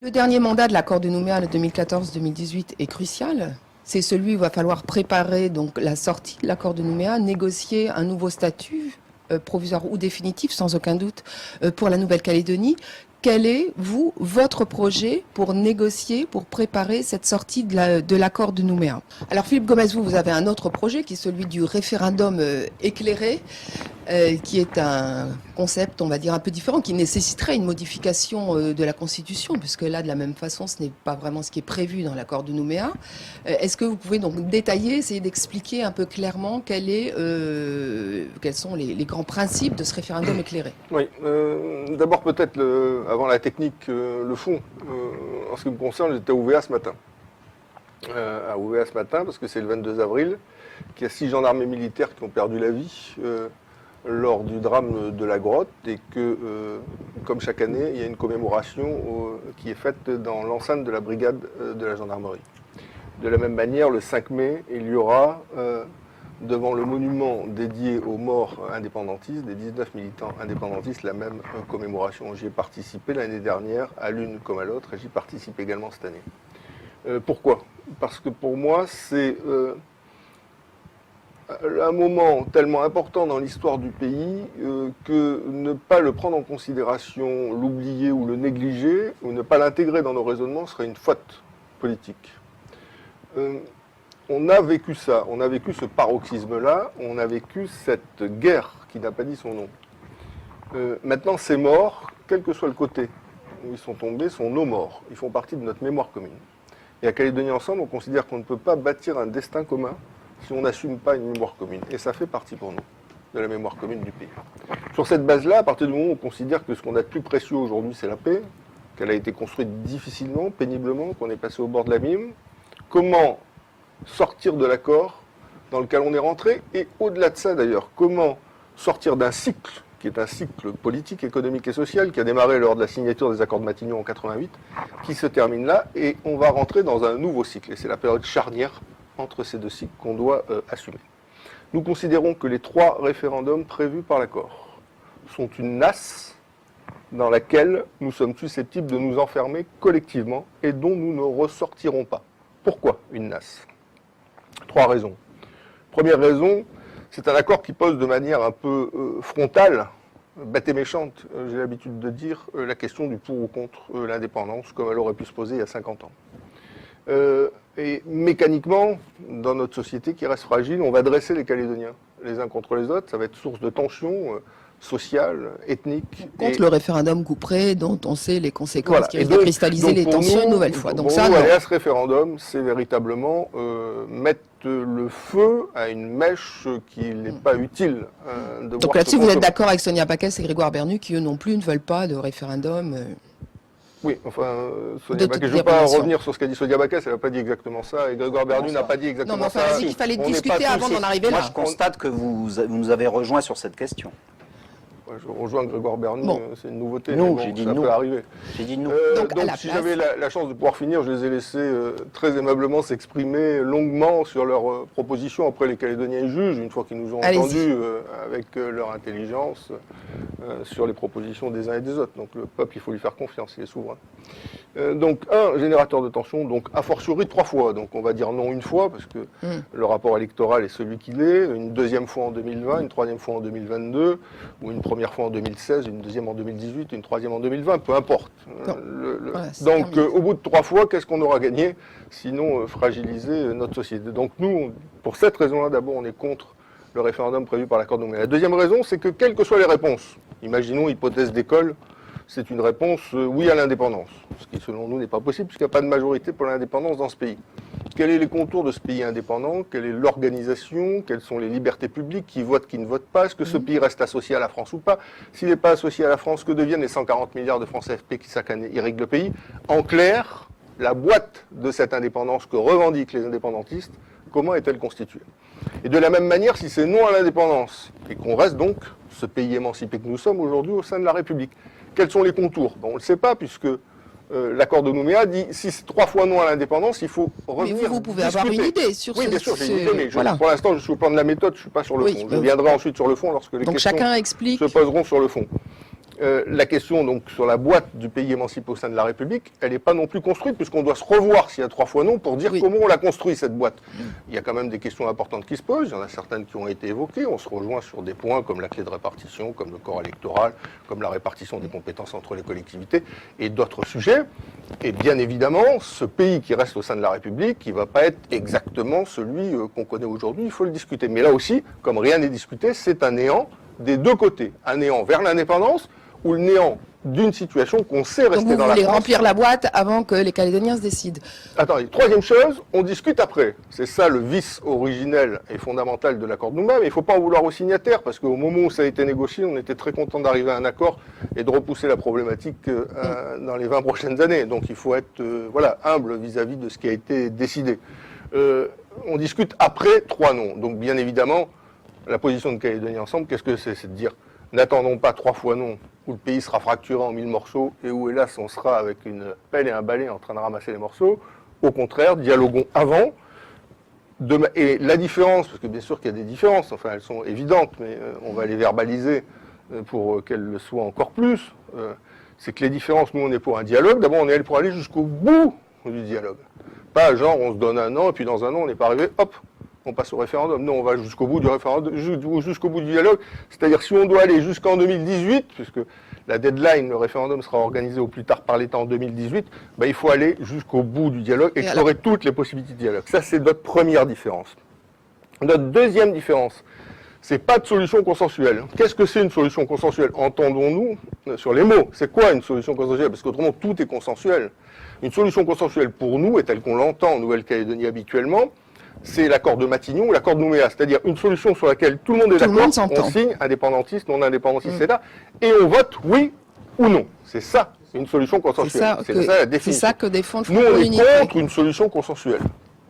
Le dernier mandat de l'accord de Nouméa, le 2014-2018, est crucial. C'est celui où il va falloir préparer donc la sortie de l'accord de Nouméa, négocier un nouveau statut provisoire ou définitif, sans aucun doute, pour la Nouvelle-Calédonie. Quel est, vous, votre projet pour négocier, pour préparer cette sortie de l'accord de Nouméa? Alors Philippe Gomez, vous avez un autre projet qui est celui du référendum éclairé, qui est un concept, on va dire, un peu différent, qui nécessiterait une modification de la Constitution, puisque là, de la même façon, ce n'est pas vraiment ce qui est prévu dans l'accord de Nouméa. Est-ce que vous pouvez donc détailler, essayer d'expliquer un peu clairement quels sont les grands principes de ce référendum éclairé? Oui, d'abord peut-être, avant la technique, le fond. En ce qui me concerne, j'étais à Ouvéa ce matin. Parce que c'est le 22 avril, qu'il y a 6 gendarmes et militaires qui ont perdu la vie lors du drame de la grotte et que, comme chaque année, il y a une commémoration qui est faite dans l'enceinte de la brigade de la gendarmerie. De la même manière, le 5 mai, il y aura, devant le monument dédié aux morts indépendantistes, des 19 militants indépendantistes, la même commémoration. J'y ai participé l'année dernière, à l'une comme à l'autre, et j'y participe également cette année. Pourquoi? Parce que pour moi, c'est un moment tellement important dans l'histoire du pays que ne pas le prendre en considération, l'oublier ou le négliger, ou ne pas l'intégrer dans nos raisonnements serait une faute politique. On a vécu ça, on a vécu ce paroxysme-là, on a vécu cette guerre qui n'a pas dit son nom. Maintenant, ces morts, quel que soit le côté où ils sont tombés, sont nos morts. Ils font partie de notre mémoire commune. Et à Calédonie Ensemble, on considère qu'on ne peut pas bâtir un destin commun si on n'assume pas une mémoire commune. Et ça fait partie pour nous de la mémoire commune du pays. Sur cette base-là, à partir du moment où on considère que ce qu'on a de plus précieux aujourd'hui, c'est la paix, qu'elle a été construite difficilement, péniblement, qu'on est passé au bord de l'abîme, comment sortir de l'accord dans lequel on est rentré, et au-delà de ça d'ailleurs, comment sortir d'un cycle qui est un cycle politique, économique et social qui a démarré lors de la signature des accords de Matignon en 88, qui se termine là, et on va rentrer dans un nouveau cycle. Et c'est la période charnière entre ces deux cycles qu'on doit assumer. Nous considérons que les 3 référendums prévus par l'accord sont une nasse dans laquelle nous sommes susceptibles de nous enfermer collectivement et dont nous ne ressortirons pas. Pourquoi une nasse? 3 raisons. Première raison, c'est un accord qui pose de manière un peu frontale, bête et méchante, j'ai l'habitude de dire, la question du pour ou contre l'indépendance, comme elle aurait pu se poser il y a 50 ans. Et mécaniquement, dans notre société qui reste fragile, on va dresser les Calédoniens les uns contre les autres, ça va être source de tensions sociales, ethniques. Contre le référendum couperé, dont on sait les conséquences qui risquent de cristalliser les tensions une nouvelle fois. Donc ça, aller à ce référendum, c'est véritablement mettre le feu à une mèche qui n'est pas utile. Donc là-dessus, vous êtes d'accord avec Sonia Backès et Grégoire Bernu, qui eux non plus ne veulent pas de référendum Oui, enfin, Sonia Backès, je ne veux pas revenir sur ce qu'a dit Sonia Backès, elle n'a pas dit exactement ça, et Grégoire Bernu n'a pas dit exactement ça. Non, mais enfin, elle a dit qu'il fallait discuter avant d'en arriver là. Moi, je constate que vous nous avez rejoint sur cette question. Je rejoins Grégoire Bernu, c'est une nouveauté, non, mais bon, ça peut arriver. J'ai dit non. Donc si j'avais la chance de pouvoir finir, je les ai laissés très aimablement s'exprimer longuement sur leurs propositions. Après, les Calédoniens jugent, une fois qu'ils nous ont entendus avec leur intelligence, sur les propositions des uns et des autres. Donc le peuple, il faut lui faire confiance, il est souverain. Donc un générateur de tension, donc a fortiori 3 fois. Donc on va dire non une fois, parce que le rapport électoral est celui qu'il est, une deuxième fois en 2020, une troisième fois en 2022, ou une première fois en 2016, une deuxième en 2018, une troisième en 2020, peu importe. Donc au bout de 3 fois, qu'est-ce qu'on aura gagné, sinon fragiliser notre société? Donc nous, pour cette raison-là, d'abord, on est contre le référendum prévu par l'accord de Nouméa. La deuxième raison, c'est que quelles que soient les réponses, imaginons hypothèse d'école, c'est une réponse oui à l'indépendance, ce qui selon nous n'est pas possible puisqu'il n'y a pas de majorité pour l'indépendance dans ce pays. Quels sont les contours de ce pays indépendant? Quelle est l'organisation? Quelles sont les libertés publiques? Qui votent, qui ne votent pas? Est-ce que ce pays reste associé à la France ou pas? S'il n'est pas associé à la France, que deviennent les 140 milliards de francs CFP qui chaque année irriguent le pays? En clair, la boîte de cette indépendance que revendiquent les indépendantistes, comment est-elle constituée? Et de la même manière, si c'est non à l'indépendance, et qu'on reste donc, ce pays émancipé que nous sommes aujourd'hui, au sein de la République, quels sont les contours? On ne le sait pas, puisque l'accord de Nouméa dit si c'est 3 fois non à l'indépendance, il faut revenir. Mais vous pouvez avoir une idée sur Oui, bien sûr, j'ai une idée, mais pour l'instant, je suis au plan de la méthode, je ne suis pas sur le fond. Je viendrai ensuite sur le fond lorsque les questions chacun explique. se poseront sur le fond. La question donc sur la boîte du pays émancipé au sein de la République, elle n'est pas non plus construite puisqu'on doit se revoir s'il y a 3 fois non pour dire comment on l'a construit cette boîte. Il y a quand même des questions importantes qui se posent, il y en a certaines qui ont été évoquées, on se rejoint sur des points comme la clé de répartition, comme le corps électoral, comme la répartition des compétences entre les collectivités et d'autres sujets. Et bien évidemment, ce pays qui reste au sein de la République, il ne va pas être exactement celui qu'on connaît aujourd'hui, il faut le discuter. Mais là aussi, comme rien n'est discuté, c'est un néant des deux côtés. Un néant vers l'indépendance, ou le néant d'une situation qu'on sait rester dans la France. Donc vous voulez remplir la boîte avant que les Calédoniens se décident. Attendez, troisième chose, on discute après. C'est ça le vice originel et fondamental de l'accord de Nouméa, mais il ne faut pas en vouloir aux signataires, parce qu'au moment où ça a été négocié, on était très content d'arriver à un accord et de repousser la problématique dans les 20 prochaines années. Donc il faut être humble vis-à-vis de ce qui a été décidé. On discute après 3 noms. Donc bien évidemment, la position de Calédonie Ensemble, qu'est-ce que c'est? C'est de dire, n'attendons pas 3 fois non, où le pays sera fracturé en 1000 morceaux et où, hélas, on sera avec une pelle et un balai en train de ramasser les morceaux. Au contraire, dialoguons avant. Et la différence, parce que bien sûr qu'il y a des différences, enfin elles sont évidentes, mais on va les verbaliser pour qu'elles le soient encore plus, c'est que les différences, nous on est pour un dialogue, d'abord on est pour aller jusqu'au bout du dialogue. Pas genre on se donne un an et puis dans un an on n'est pas arrivé, hop, on passe au référendum. Non, on va jusqu'au bout du référendum, jusqu'au bout du dialogue. C'est-à-dire si on doit aller jusqu'en 2018, puisque la deadline, le référendum sera organisé au plus tard par l'État en 2018, il faut aller jusqu'au bout du dialogue, explorer toutes les possibilités de dialogue. Ça, c'est notre première différence. Notre deuxième différence, c'est pas de solution consensuelle. Qu'est-ce que c'est une solution consensuelle? Entendons-nous sur les mots. C'est quoi une solution consensuelle? Parce qu'autrement, tout est consensuel. Une solution consensuelle pour nous, et telle qu'on l'entend en Nouvelle-Calédonie habituellement, c'est l'accord de Matignon ou l'accord de Nouméa, c'est-à-dire une solution sur laquelle tout le monde est d'accord, on signe, indépendantiste, non indépendantiste, etc. Et on vote oui ou non. C'est ça, une solution consensuelle. C'est ça la définition. C'est ça que défend le Front Nous, on Communiste. est contre une solution consensuelle.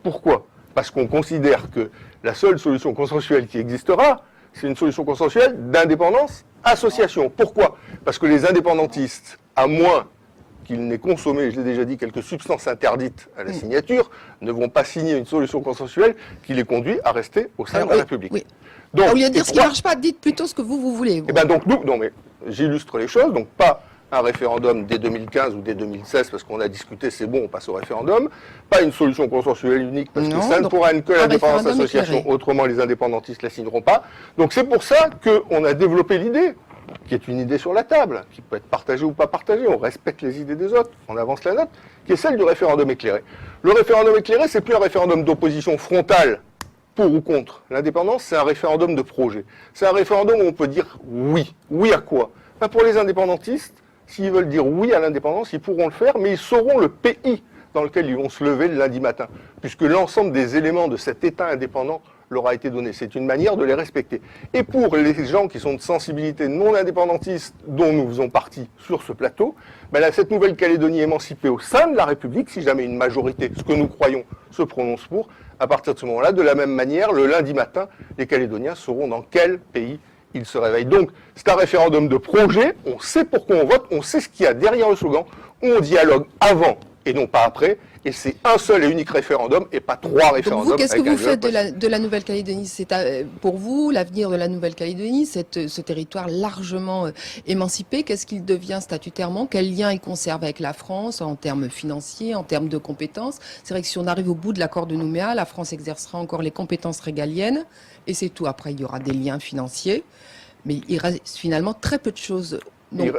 Pourquoi? Parce qu'on considère que la seule solution consensuelle qui existera, c'est une solution consensuelle d'indépendance-association. Pourquoi? Parce que les indépendantistes, à moins qu'il n'ait consommé, je l'ai déjà dit, quelques substances interdites à la signature, ne vont pas signer une solution consensuelle qui les conduit à rester au sein de la République. Oui. Donc, au lieu de dire ce qui ne marche pas, dites plutôt ce que vous voulez. Et donc nous, non mais j'illustre les choses, donc pas un référendum dès 2015 ou dès 2016 parce qu'on a discuté, c'est bon, on passe au référendum, pas une solution consensuelle unique parce que ça ne pourra être que l'indépendance association, autrement les indépendantistes ne la signeront pas. Donc c'est pour ça qu'on a développé l'idée, qui est une idée sur la table, qui peut être partagée ou pas partagée, on respecte les idées des autres, on avance la note, qui est celle du référendum éclairé. Le référendum éclairé, c'est plus un référendum d'opposition frontale pour ou contre l'indépendance, c'est un référendum de projet. C'est un référendum où on peut dire oui. Oui à quoi? Pour les indépendantistes, s'ils veulent dire oui à l'indépendance, ils pourront le faire, mais ils sauront le pays dans lequel ils vont se lever le lundi matin, puisque l'ensemble des éléments de cet État indépendant leur a été donné. C'est une manière de les respecter. Et pour les gens qui sont de sensibilité non indépendantiste, dont nous faisons partie sur ce plateau, cette Nouvelle-Calédonie émancipée au sein de la République, si jamais une majorité, ce que nous croyons, se prononce pour, à partir de ce moment-là, de la même manière, le lundi matin, les Calédoniens sauront dans quel pays ils se réveillent. Donc, c'est un référendum de projet, on sait pourquoi on vote, on sait ce qu'il y a derrière le slogan, on dialogue avant et non pas après, et c'est un seul et unique référendum et pas 3 référendums. Donc vous, qu'est-ce que vous faites de la Nouvelle-Calédonie? C'est pour vous l'avenir de la Nouvelle-Calédonie, ce territoire largement émancipé, qu'est-ce qu'il devient statutairement? Quel lien il conserve avec la France en termes financiers, en termes de compétences? C'est vrai que si on arrive au bout de l'accord de Nouméa, la France exercera encore les compétences régaliennes et c'est tout. Après, il y aura des liens financiers, mais il reste finalement très peu de choses. Donc,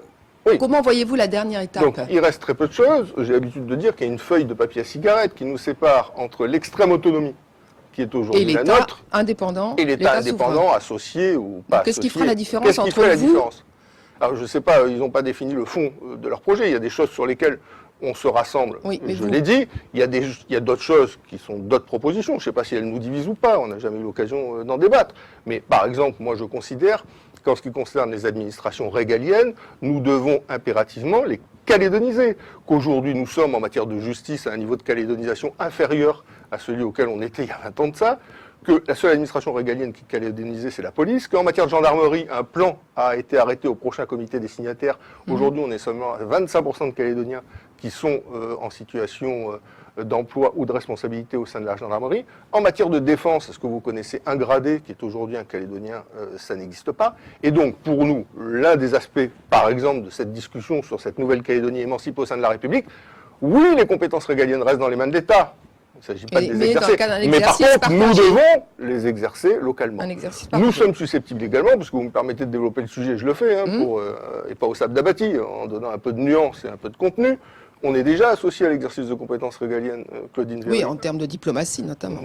oui. Comment voyez-vous la dernière étape? Donc, il reste très peu de choses. J'ai l'habitude de dire qu'il y a une feuille de papier à cigarette qui nous sépare entre l'extrême autonomie, qui est aujourd'hui la nôtre, indépendant, et l'État indépendant, associé ou pas. Qu'est-ce qui fera la différence entre la vous différence? Alors, je ne sais pas, ils n'ont pas défini le fond de leur projet. Il y a des choses sur lesquelles on se rassemble, oui, je l'ai dit. Il y a d'autres choses qui sont d'autres propositions. Je ne sais pas si elles nous divisent ou pas. On n'a jamais eu l'occasion d'en débattre. Mais par exemple, moi, je considère qu'en ce qui concerne les administrations régaliennes, nous devons impérativement les calédoniser. Qu'aujourd'hui, nous sommes en matière de justice à un niveau de calédonisation inférieur à celui auquel on était il y a 20 ans de ça, que la seule administration régalienne qui est calédonisée, c'est la police, qu'en matière de gendarmerie, un plan a été arrêté au prochain comité des signataires. Aujourd'hui, on est seulement à 25% de Calédoniens qui sont en situation d'emploi ou de responsabilité au sein de la gendarmerie. En matière de défense, est-ce que vous connaissez un gradé qui est aujourd'hui un Calédonien? Ça n'existe pas. Et donc, pour nous, l'un des aspects, par exemple, de cette discussion sur cette Nouvelle-Calédonie émancipée au sein de la République, oui, les compétences régaliennes restent dans les mains de l'État. Il ne s'agit pas de les mais dans exercer. le cas d'un Mais par exercice contre, nous partagé. devons les exercer localement. Un exercice Nous partagé. sommes susceptibles également, parce que vous me permettez de développer le sujet, je le fais, hein, et pas au sable d'abattis, en donnant un peu de nuance et un peu de contenu. On est déjà associé à l'exercice de compétences régaliennes, Claudine Véry. Oui, en termes de diplomatie notamment.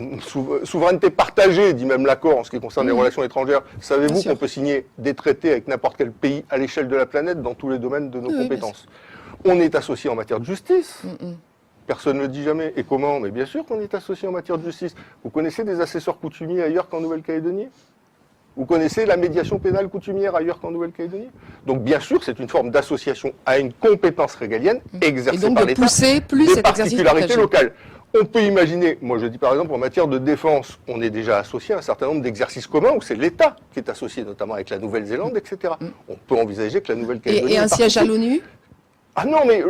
Souveraineté partagée, dit même l'accord en ce qui concerne les relations étrangères. Savez-vous Bien sûr. qu'on peut signer des traités avec n'importe quel pays à l'échelle de la planète dans tous les domaines de nos Oui, bien compétences? On est associé en matière de justice. Personne ne le dit jamais. Et comment? Mais bien sûr qu'on est associé en matière de justice. Vous connaissez des assesseurs coutumiers ailleurs qu'en Nouvelle-Calédonie? Vous connaissez la médiation pénale coutumière ailleurs qu'en Nouvelle-Calédonie? Donc bien sûr, c'est une forme d'association à une compétence régalienne Et exercée donc par de l'État, pousser plus des cet exercice particularités partagé. locales. On peut imaginer, moi je dis par exemple en matière de défense, on est déjà associé à un certain nombre d'exercices communs où c'est l'État qui est associé, notamment avec la Nouvelle-Zélande, etc. On peut envisager que la Nouvelle-Calédonie... Et un siège à participe. l'ONU? Ah non, mais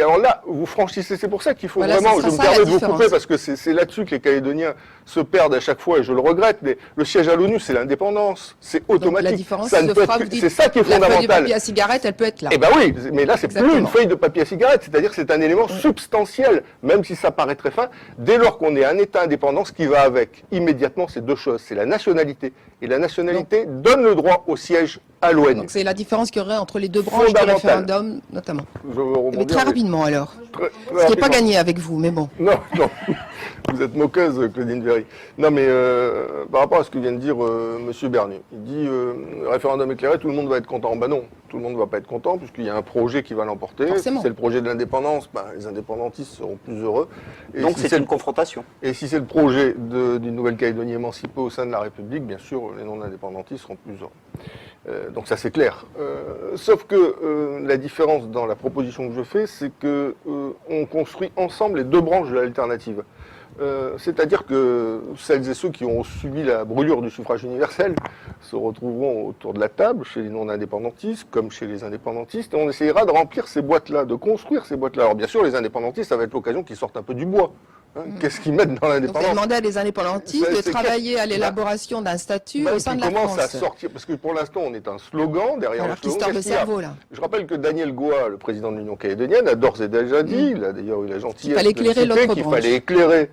alors là, vous franchissez, c'est pour ça qu'il faut Voilà, vraiment, ce je sera me ça, la permets de vous différence. couper parce que c'est là-dessus que les Calédoniens se perdent à chaque fois et je le regrette, mais le siège à l'ONU, c'est l'indépendance, c'est Donc automatique. la différence, Ça ne peut fera, être vous que- dites, c'est ça qui est la feuille de fondamental. papier à cigarette, elle peut être là. Eh ben oui, mais là c'est plus Exactement. une feuille de papier à cigarette, c'est-à-dire que c'est un élément substantiel, même si ça paraît très fin. Dès lors qu'on est un État indépendant, ce qui va avec immédiatement, c'est deux choses, c'est la nationalité. Et la nationalité donne le droit au siège à l'ONU. Donc c'est la différence qu'il y aurait entre les deux branches du Fondamentale. référendum, notamment. Je veux Mais rebondir, très mais rapidement alors. très Ce qui n'est pas rapidement. gagné avec vous, mais bon. Non, non, vous êtes moqueuse, Claudine Véry. Non, mais par rapport à ce que vient de dire M. Bernier, il dit référendum éclairé, tout le monde va être content. Ben non, tout le monde ne va pas être content, puisqu'il y a un projet qui va l'emporter. Si Forcément. c'est le projet de l'indépendance, ben, les indépendantistes seront plus heureux. Et Donc si c'est une confrontation. Et si c'est le projet d'une Nouvelle-Calédonie émancipée au sein de la République, bien sûr, les non-indépendantistes seront plus heureux. Donc ça c'est clair. Sauf que la différence dans la proposition que je fais, c'est que on construit ensemble les deux branches de l'alternative. C'est-à-dire que celles et ceux qui ont subi la brûlure du suffrage universel se retrouveront autour de la table, chez les non-indépendantistes comme chez les indépendantistes, et on essayera de remplir ces boîtes-là, de construire ces boîtes-là. Alors bien sûr, les indépendantistes, ça va être l'occasion qu'ils sortent un peu du bois. Hein. Qu'est-ce qu'ils mettent dans Donc vous avez l'indépendance? demandé à des indépendantistes Ça, de c'est travailler à l'élaboration d'un statut Bah, au sein qui de la commence à France. sortir, parce que pour l'instant, on est un slogan derrière Alors le qui se slogan. tord le Qu'est-ce qu'il y a cerveau là. Je rappelle que Daniel Goa, le président de l'Union calédonienne, a d'ores et déjà dit, il a d'ailleurs eu la gentillesse fallait de le éclairer citer, l'autre qu'il branche. fallait éclairer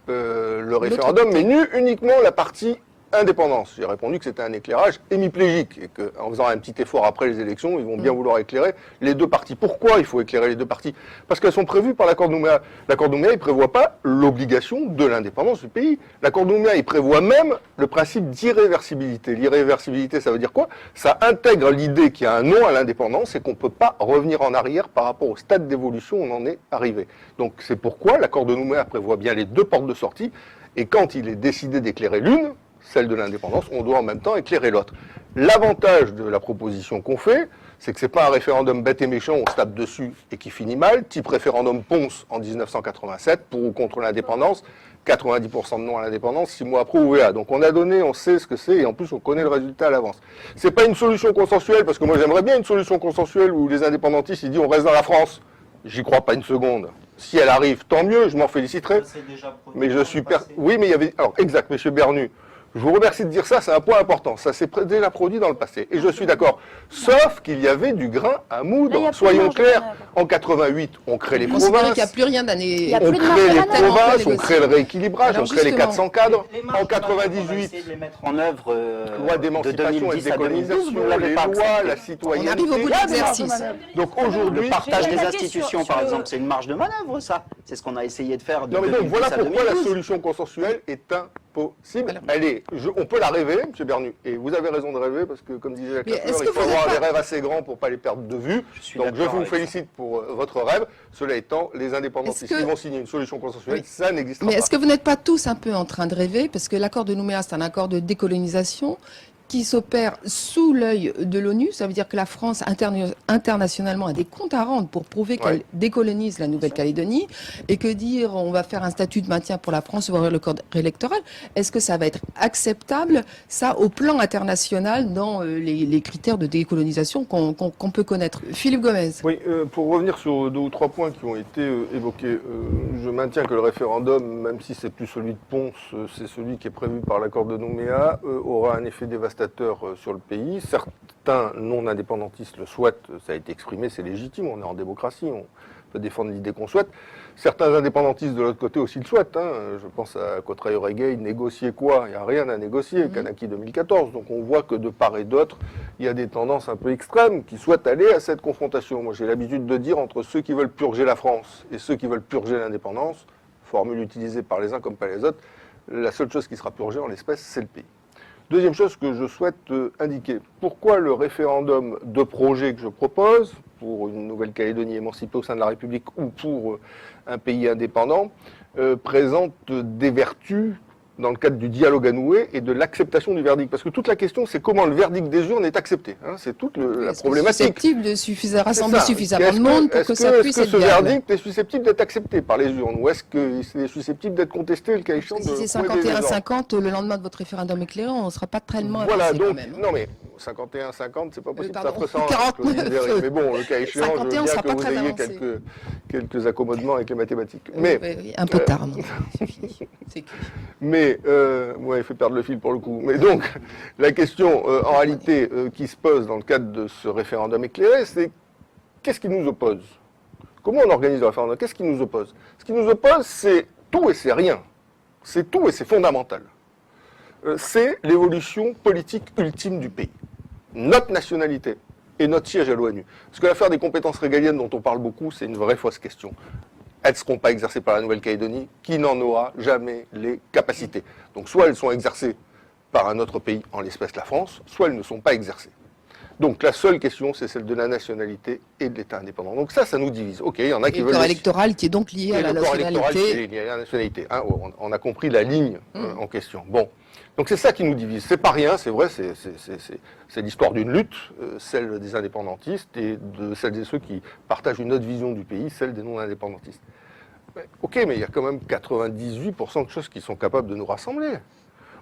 le référendum, mais uniquement la partie indépendance. J'ai répondu que c'était un éclairage hémiplégique et qu'en faisant un petit effort après les élections, ils vont bien vouloir éclairer les deux parties. Pourquoi il faut éclairer les deux parties? Parce qu'elles sont prévues par l'accord de Nouméa. L'accord de Nouméa, il ne prévoit pas l'obligation de l'indépendance du pays. L'accord de Nouméa, il prévoit même le principe d'irréversibilité. L'irréversibilité, ça veut dire quoi? Ça intègre l'idée qu'il y a un non à l'indépendance et qu'on ne peut pas revenir en arrière par rapport au stade d'évolution où on en est arrivé. Donc c'est pourquoi l'accord de Nouméa prévoit bien les deux portes de sortie. Et quand il est décidé d'éclairer l'une, celle de l'indépendance, on doit en même temps éclairer l'autre. L'avantage de la proposition qu'on fait, c'est que c'est pas un référendum bête et méchant, on se tape dessus et qui finit mal, type référendum Ponce en 1987, pour ou contre l'indépendance, 90% de non à l'indépendance, 6 mois après OUA. Donc on a donné, on sait ce que c'est, et en plus on connaît le résultat à l'avance. C'est pas une solution consensuelle, parce que moi j'aimerais bien une solution consensuelle où les indépendantistes ils disent on reste dans la France. J'y crois pas une seconde. Si elle arrive, tant mieux, je m'en féliciterai. Mais je suis oui, mais il y avait. Alors, exact, monsieur Bernu. Je vous remercie de dire ça, c'est un point important. Ça s'est déjà produit dans le passé. Et je suis d'accord. Sauf qu'il y avait du grain à moudre. Là, il y a plus Soyons de marge de clairs. manœuvre. En 88, on crée les Vous considérez qu'il n'y a provinces. plus rien d'année. Il y a On plus de crée marge de les manœuvre. provinces, on négocier. crée le rééquilibrage, Alors, on crée les justement, 400 cadres. Les En marges de manœuvre, on va 98, essayer de les mettre en œuvre loi de d'émancipation et de 2010 à 2012, décolonisation, vous ne l'avez les pas lois, accepté. la On citoyenneté. arrive au bout de l'exercice. Donc aujourd'hui, Le partage J'ai des une papier institutions, sur par le- exemple, c'est une marge de manœuvre, ça. C'est ce qu'on a essayé de faire de non mais donc 2010 voilà à pourquoi la 2012. solution consensuelle est impossible. Alors. On peut la rêver, M. Bernu, et vous avez raison de rêver parce que comme disait Jacques Mais Lafleur, est-ce il que faut vous avoir êtes des pas- rêves assez grands pour pas les perdre de vue. suis Donc je d'accord vous avec ça. félicite pour votre rêve. Cela étant, les indépendantistes Est-ce que- qui vont signer une solution consensuelle, Oui. ça n'existera Mais pas. est-ce que vous n'êtes pas tous un peu en train de rêver? Parce que l'accord de Nouméa, c'est un accord de décolonisation qui s'opère sous l'œil de l'ONU. Ça veut dire que la France, internationalement, a des comptes à rendre pour prouver qu'elle décolonise la Nouvelle-Calédonie. Et que dire, on va faire un statut de maintien pour la France, ouvrir le corps électoral. Est-ce que ça va être acceptable, ça, au plan international, dans les critères de décolonisation qu'on peut connaître? Philippe Gomez. Oui, pour revenir sur 2 ou 3 points qui ont été évoqués, je maintiens que le référendum, même si c'est plus celui de Ponce, c'est celui qui est prévu par l'accord de Nouméa, aura un effet dévastateur sur le pays. Certains non-indépendantistes le souhaitent, ça a été exprimé, c'est légitime, on est en démocratie, on peut défendre l'idée qu'on souhaite. Certains indépendantistes de l'autre côté aussi le souhaitent. Je pense à Cotrail-Oregueil, négocier quoi? Il n'y a rien à négocier, Kanaki 2014. Donc on voit que de part et d'autre, il y a des tendances un peu extrêmes qui souhaitent aller à cette confrontation. Moi j'ai l'habitude de dire entre ceux qui veulent purger la France et ceux qui veulent purger l'indépendance, formule utilisée par les uns comme par les autres, la seule chose qui sera purgée en l'espèce, c'est le pays. Deuxième chose que je souhaite indiquer, pourquoi le référendum de projet que je propose, pour une Nouvelle-Calédonie émancipée au sein de la République ou pour un pays indépendant, présente des vertus dans le cadre du dialogue à nouer et de l'acceptation du verdict. Parce que toute la question, c'est comment le verdict des urnes est accepté. C'est toute la problématique. Susceptible de rassembler suffisamment de monde pour que ça puisse être ce verdict est susceptible d'être accepté par les urnes ou est-ce que c'est susceptible d'être contesté le cas échéant de si c'est 51-50, le lendemain de votre référendum éclairé, on ne sera pas tellement voilà, avancé donc, quand même. Non mais 51-50, c'est pas possible, ça pardon, ferait 49. Mais bon, le cas échéant, 51, je veux bien sera que pas vous très ayez avancé. quelques accommodements avec les mathématiques. Mais, oui, un peu tard, non. C'est que... Mais, il fait perdre le fil pour le coup. Mais donc, la question, en réalité, qui se pose dans le cadre de ce référendum éclairé, c'est qu'est-ce qui nous oppose? Comment on organise le référendum? Qu'est-ce qui nous oppose? Ce qui nous oppose, c'est tout et c'est rien. C'est tout et c'est fondamental. C'est l'évolution politique ultime du pays. Notre nationalité et notre siège à l'ONU. Parce que l'affaire des compétences régaliennes dont on parle beaucoup, c'est une vraie fausse question. Elles ne seront pas exercées par la Nouvelle-Calédonie, qui n'en aura jamais les capacités. Donc soit elles sont exercées par un autre pays, en l'espèce la France, soit elles ne sont pas exercées. Donc la seule question, c'est celle de la nationalité et de l'État indépendant. Donc ça nous divise. Ok, il y en a qui veulent... le corps électoral qui est donc lié à la nationalité. Lié à la nationalité. On a compris la ligne en question. Bon, donc c'est ça qui nous divise. C'est pas rien, c'est vrai, c'est l'histoire d'une lutte, celle des indépendantistes et de celles et ceux qui partagent une autre vision du pays, celle des non-indépendantistes. Ok, mais il y a quand même 98% de choses qui sont capables de nous rassembler.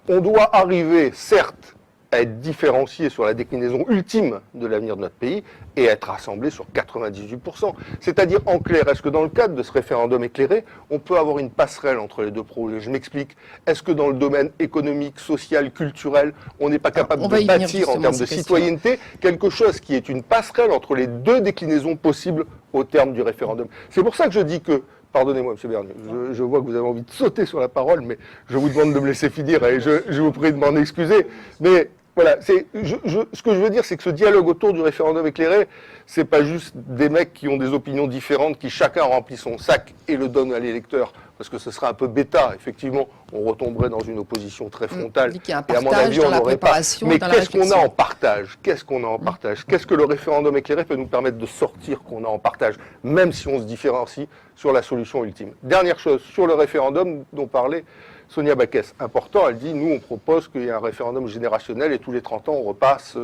On doit arriver, certes, à être différencié sur la déclinaison ultime de l'avenir de notre pays et être rassemblé sur 98%. C'est-à-dire, en clair, est-ce que dans le cadre de ce référendum éclairé, on peut avoir une passerelle entre les deux projets? Je m'explique. Est-ce que dans le domaine économique, social, culturel, on n'est pas capable de bâtir, en termes de citoyenneté, quelque chose qui est une passerelle entre les deux déclinaisons possibles au terme du référendum? C'est pour ça que je dis que, pardonnez-moi, M. Bernier, je vois que vous avez envie de sauter sur la parole, mais je vous demande de me laisser finir et je vous prie de m'en excuser. Mais voilà, ce que je veux dire, c'est que ce dialogue autour du référendum éclairé, c'est pas juste des mecs qui ont des opinions différentes, qui chacun remplit son sac et le donne à l'électeur, parce que ce serait un peu bêta. Effectivement, on retomberait dans une opposition très frontale. Et à mon avis, on n'aurait pas. Mais qu'est-ce qu'on a en partage? Qu'est-ce qu'on a en partage? Qu'est-ce que le référendum éclairé peut nous permettre de sortir qu'on a en partage, même si on se différencie sur la solution ultime? Dernière chose, sur le référendum dont parlait Sonia Backès, important, elle dit, nous on propose qu'il y ait un référendum générationnel et tous les 30 ans on repasse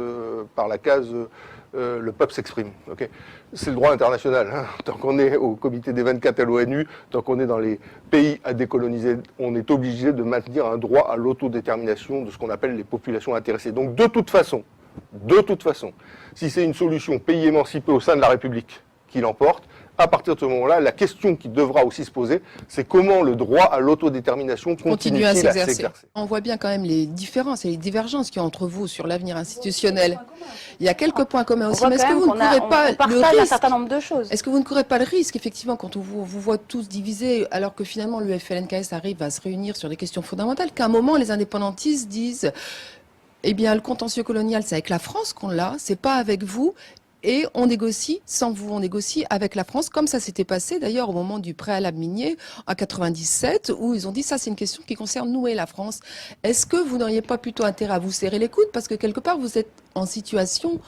par la case le peuple s'exprime. Okay, c'est le droit international. Tant qu'on est au comité des 24 à l'ONU, tant qu'on est dans les pays à décoloniser, on est obligé de maintenir un droit à l'autodétermination de ce qu'on appelle les populations intéressées. Donc de toute façon, si c'est une solution pays émancipé au sein de la République qui l'emporte, à partir de ce moment-là, la question qui devra aussi se poser, c'est comment le droit à l'autodétermination continue à s'exercer. On voit bien quand même les différences et les divergences qu'il y a entre vous sur l'avenir institutionnel. Il y a quelques points communs aussi, mais est-ce que vous ne courez pas le risque, un certain nombre de choses. Est-ce que vous ne courez pas le risque, effectivement, quand on vous voit tous divisés, alors que finalement le FLNKS arrive à se réunir sur des questions fondamentales, qu'à un moment les indépendantistes disent, eh bien le contentieux colonial, c'est avec la France qu'on l'a, c'est pas avec vous. Et on négocie, sans vous, on négocie avec la France, comme ça s'était passé d'ailleurs au moment du préalable minier en 97, où ils ont dit ça c'est une question qui concerne nous et la France. Est-ce que vous n'auriez pas plutôt intérêt à vous serrer les coudes, parce que quelque part vous êtes en situation,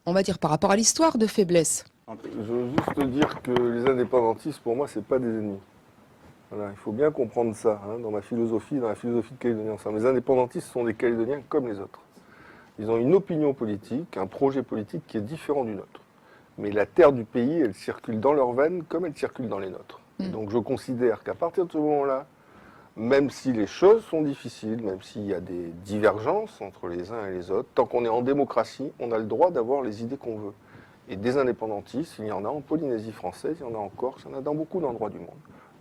on va dire par rapport à l'histoire, de faiblesse? Je veux juste dire que les indépendantistes, pour moi, c'est pas des ennemis. Voilà, il faut bien comprendre ça, dans ma philosophie, dans la philosophie de Calédonie Ensemble. Les indépendantistes sont des Calédoniens comme les autres. Ils ont une opinion politique, un projet politique qui est différent du nôtre. Mais la terre du pays, elle circule dans leurs veines comme elle circule dans les nôtres. Et donc je considère qu'à partir de ce moment-là, même si les choses sont difficiles, même s'il y a des divergences entre les uns et les autres, tant qu'on est en démocratie, on a le droit d'avoir les idées qu'on veut. Et des indépendantistes, il y en a en Polynésie française, il y en a en Corse, il y en a dans beaucoup d'endroits du monde.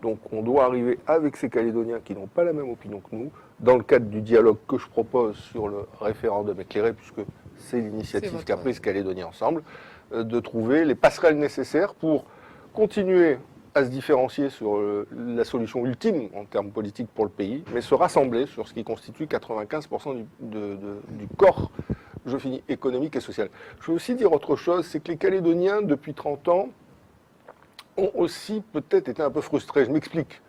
Donc on doit arriver avec ces Calédoniens qui n'ont pas la même opinion que nous, dans le cadre du dialogue que je propose sur le référendum éclairé, puisque c'est l'initiative qu'a prise Calédonie Ensemble, de trouver les passerelles nécessaires pour continuer à se différencier sur la solution ultime en termes politiques pour le pays, mais se rassembler sur ce qui constitue 95% du corps, je finis, économique et social. Je veux aussi dire autre chose, c'est que les Calédoniens, depuis 30 ans, ont aussi peut-être été un peu frustrés. Je m'explique.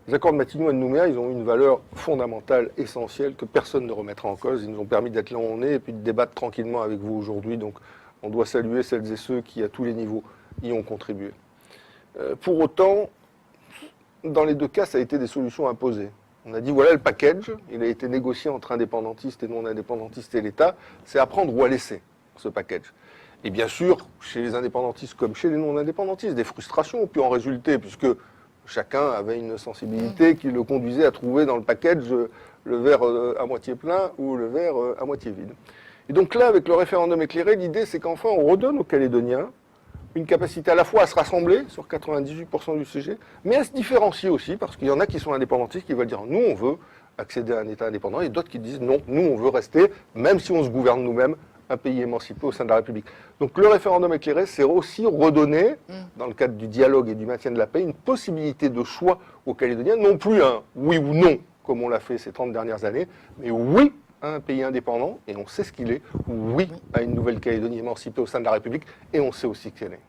Les accords de Matignon et de Nouméa, ils ont une valeur fondamentale, essentielle, que personne ne remettra en cause. Ils nous ont permis d'être là où on est et puis de débattre tranquillement avec vous aujourd'hui. Donc on doit saluer celles et ceux qui, à tous les niveaux, y ont contribué. Pour autant, dans les deux cas, ça a été des solutions imposées. On a dit, voilà le package, il a été négocié entre indépendantistes et non-indépendantistes et l'État, c'est à prendre ou à laisser, ce package. Et bien sûr, chez les indépendantistes comme chez les non-indépendantistes, des frustrations ont pu en résulter, puisque chacun avait une sensibilité qui le conduisait à trouver dans le package le verre à moitié plein ou le verre à moitié vide. Et donc là, avec le référendum éclairé, l'idée c'est qu'enfin on redonne aux Calédoniens une capacité à la fois à se rassembler sur 98% du CG, mais à se différencier aussi, parce qu'il y en a qui sont indépendantistes qui veulent dire nous on veut accéder à un État indépendant, et d'autres qui disent non, nous on veut rester, même si on se gouverne nous-mêmes, un pays émancipé au sein de la République. Donc le référendum éclairé, c'est aussi redonner, dans le cadre du dialogue et du maintien de la paix, une possibilité de choix aux Calédoniens, non plus un oui ou non, comme on l'a fait ces 30 dernières années, mais oui à un pays indépendant, et on sait ce qu'il est, oui à une Nouvelle-Calédonie émancipée au sein de la République, et on sait aussi ce qu'elle est.